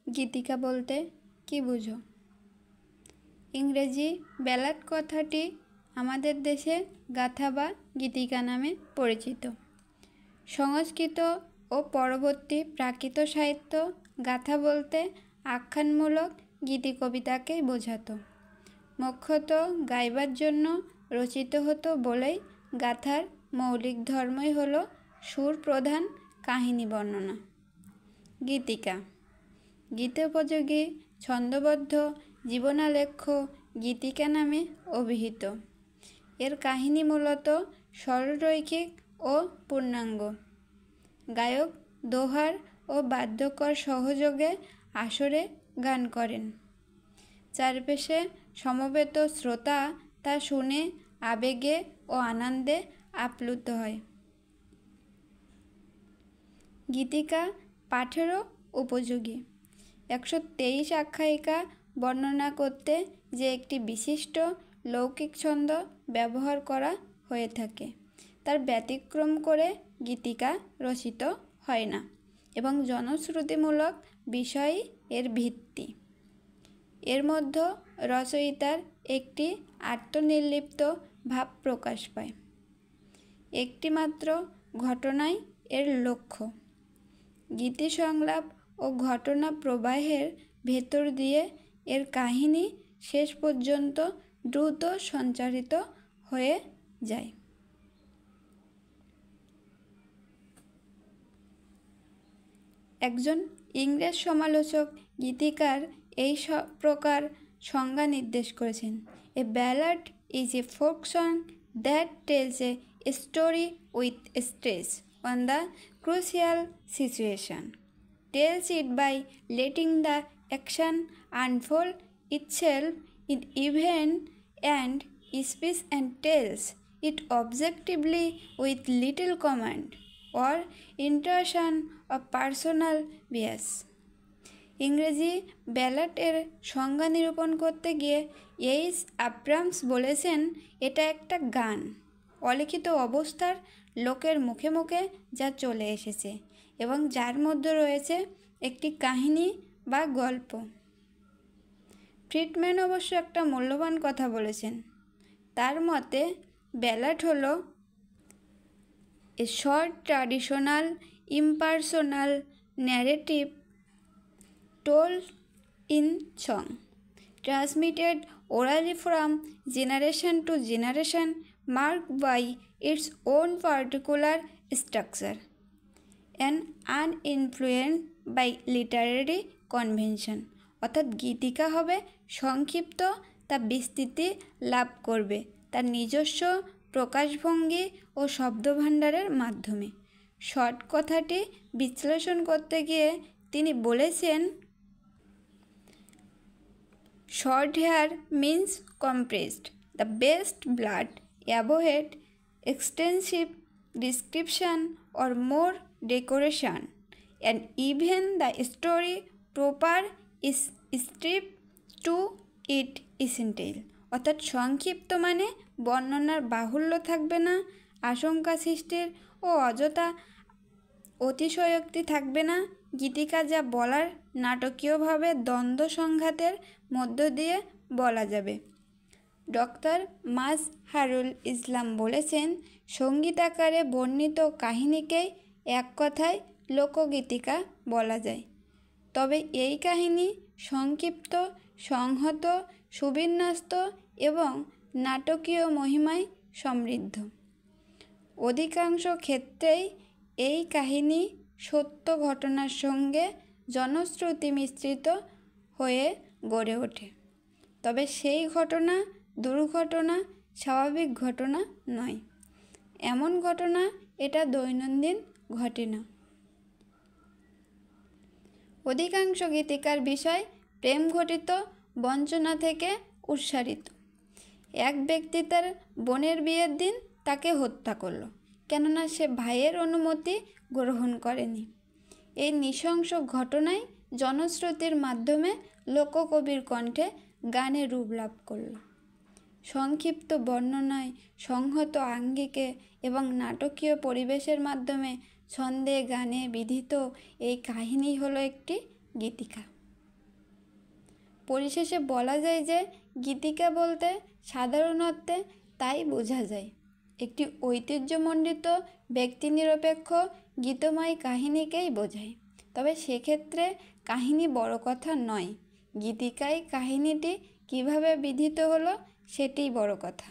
গীতিকা বলতে কি বুঝো? ইংরেজি ব্যালাড কথাটি আমাদের দেশে গাথা বা গীতিকা নামে পরিচিত। সংস্কৃত ও পরবর্তী প্রাকৃত সাহিত্য গাথা বলতে আখ্যানমূলক গীতি কবিতাকেই বোঝাতো। মুখ্যত গাইবার জন্য রচিত হতো বলেই গাথার মৌলিক ধর্মই হলো সুর প্রধান কাহিনী বর্ণনা। গীতিকা গীতোপযোগী ছন্দবদ্ধ জীবনালেখ্য গীতিকা নামে অভিহিত। এর কাহিনী মূলত সরলরৈখিক ও পূর্ণাঙ্গ। গায়ক দোহার ও বাদ্যকর সহযোগে আসরে গান করেন। চারপাশে সমবেত শ্রোতা তা শুনে আবেগে ও আনন্দে আপ্লুত হয়। গীতিকা পাঠেরও উপযোগী। 123 আখ্যায়িকা বর্ণনা করতে যে একটি বিশিষ্ট লৌকিক ছন্দ ব্যবহার করা হয়ে থাকে তার ব্যতিক্রম করে গীতিকা রচিত হয় না এবং জনশ্রুতিমূলক বিষয়ই এর ভিত্তি। এর মধ্যে রচয়িতার একটি আত্মনির্লিপ্ত ভাব প্রকাশ পায়। একটিমাত্র ঘটনাই এর লক্ষ্য। গীতি সংলাপ ও ঘটনা প্রবাহের ভেতর দিয়ে এর কাহিনী শেষ পর্যন্ত দ্রুত সঞ্চারিত হয়ে যায়। একজন ইংরেজ সমালোচক গীতিকার এই প্রকার সংজ্ঞা নির্দেশ করেছেন: a ballad is a folk song that tells a story with stress on the crucial situation, tells it by letting the action unfold itself in event and speech and tells it objectively with little comment or intrusion of personal bias. ইংরেজি ব্যালাড-এর সংজ্ঞা নিরূপণ করতে গিয়ে H Abrams বলেছেন, এটা একটা গান, অলিখিত অবস্থার লোকের মুখে মুখে যা চলে এসেছে এবং যার মধ্যে রয়েছে একটি কাহিনী বা গল্প। ফ্রিডম্যান অবশ্য একটা মূল্যবান কথা বলেছেন। তার মতে ব্যালাড হলো a short traditional impersonal narrative told in song, transmitted orally from generation to generation, marked by its own particular structure and uninfluenced by literary convention. অর্থাৎ গীতিকা হবে সংক্ষিপ্ত, তা বিস্তৃতি লাভ করবে তার নিজস্ব প্রকাশভঙ্গি ও শব্দভাণ্ডারের মাধ্যমে। শর্ট কথাটি বিশ্লেষণ করতে গিয়ে তিনি বলেছেন, short hair means compressed. The best blood avoid extensive description or more decoration, and even the story proper is stripped to its essential. অর্থাৎ সংক্ষিপ্ত মানে বর্ণনার বাহুল্য থাকবে না, আশঙ্কা সৃষ্টির ও অযথা অতিশয়োক্তি থাকবে না। গীতিকা যা বলার নাটকীয়ভাবে দ্বন্দ্ব সংঘাতের মধ্য দিয়ে বলা যাবে। ডক্টর মাজহারুল ইসলাম বলেছেন, সঙ্গীত আকারে বর্ণিত কাহিনীকেই এক কথায় লোকগীতিকা বলা যায়। তবে এই কাহিনী সংক্ষিপ্ত, সংহত, সুবিন্যস্ত এবং নাটকীয় মহিমায় সমৃদ্ধ। অধিকাংশ ক্ষেত্রেই এই কাহিনী সত্য ঘটনার সঙ্গে জনশ্রুতি মিশ্রিত হয়ে গড়ে ওঠে। তবে সেই ঘটনা দুর্ঘটনা, স্বাভাবিক ঘটনা নয়। এমন ঘটনা এটা দৈনন্দিন ঘটে না। অধিকাংশ গীতিকার বিষয় প্রেম ঘটিত বঞ্চনা থেকে উৎসারিত। এক ব্যক্তি তার বোনের বিয়ের দিন তাকে হত্যা করল, কেননা সে ভাইয়ের অনুমতি গ্রহণ করেনি। এই নৃশংস ঘটনায় জনশ্রুতির মাধ্যমে লোককবির কণ্ঠে গানে রূপ লাভ করল। সংক্ষিপ্ত বর্ণনায়, সংহত আঙ্গিকে এবং নাটকীয় পরিবেশের মাধ্যমে ছন্দে গানে বিধিত এই কাহিনী হলো একটি গীতিকা। পরিশেষে বলা যায় যে গীতিকা বলতে সাধারণ অর্থে তাই বোঝা যায়, একটি ঐতিহ্যমণ্ডিত ব্যক্তিনিরপেক্ষ গীতময় কাহিনীকেই বোঝায়। তবে সেক্ষেত্রে কাহিনী বড় কথা নয়, গীতিকায় কাহিনীটি কিভাবে বিধিত হলো সেটিই বড় কথা।